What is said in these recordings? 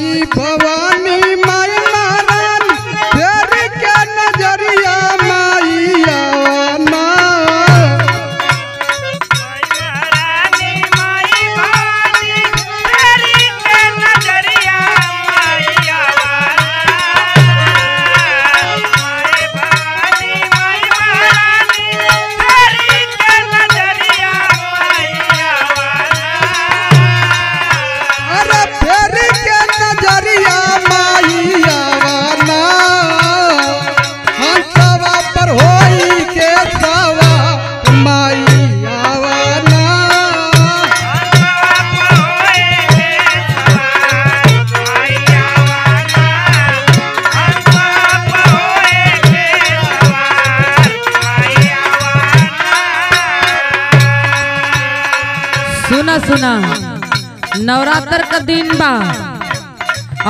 माई भवानी माई महारानी फेर के नजरिया माई आवाना। सुना सुना नवरात्र का दिन बा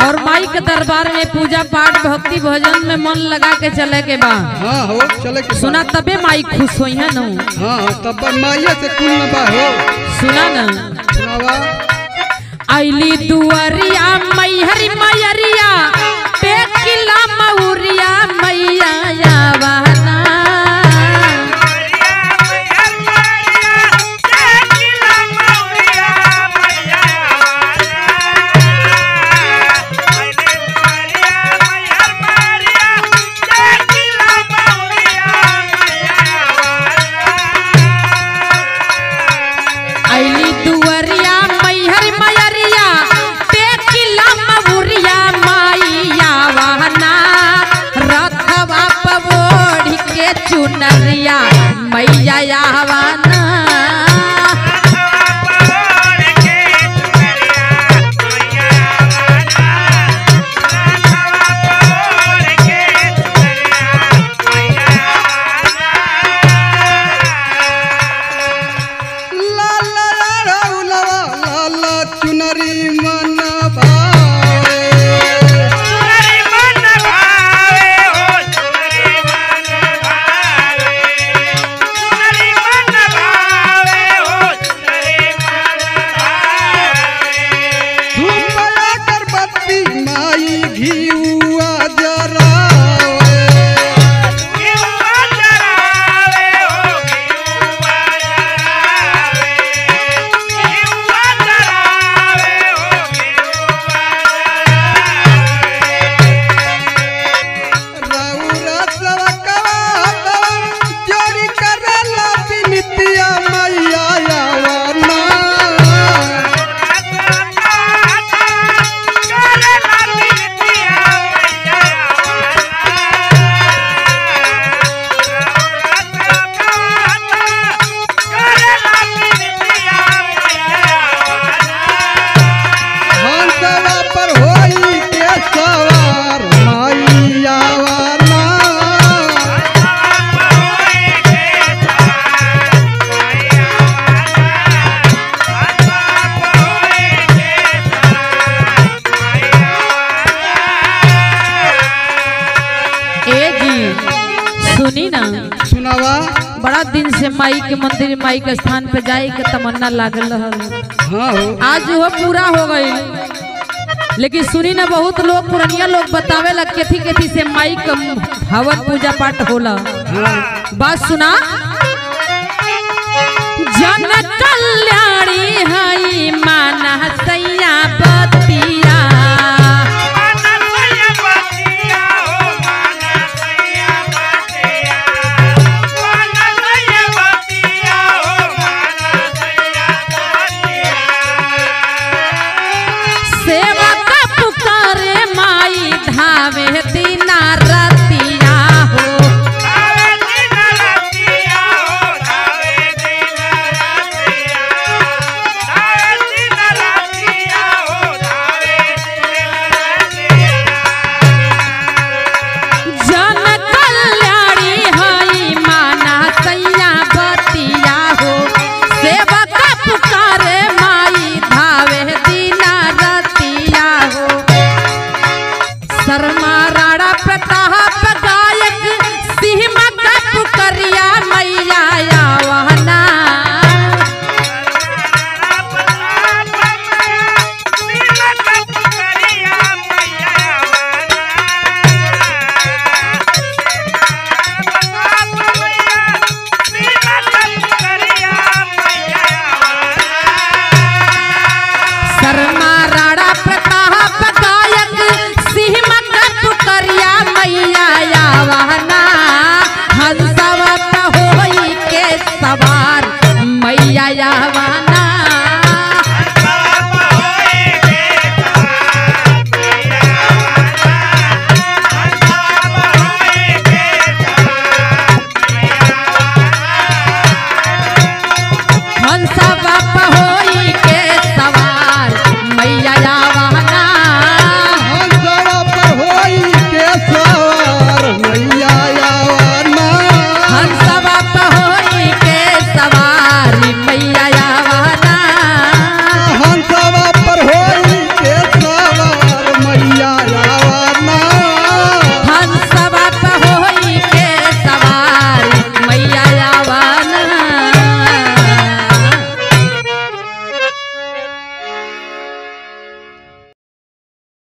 और माई के दरबार में पूजा पाठ भक्ति भजन में मन लगा के चले के बा। हाँ हो चले के सुना तबे माई खुश होई है न। हाँ तब माइया से कुल न बा हो। सुना न सुनावा आईली दुआरिया मैहरी मैरिया पे किला मऊरिया मैया आवाना। चुनरिया मैया आवाना। चुनरी मन सुनावा। बड़ा दिन से माई के मंदिर माई के स्थान पे जाए के तमन्ना लागल रहल। हाँ हो आज वो पूरा हो गई। लेकिन सुनी ना बहुत लोग पुरनिया लोग बतावे लग केथी केथी से माई का हवन पूजा पाठ होला। बात सुना जन कल्याणी हई माना सैया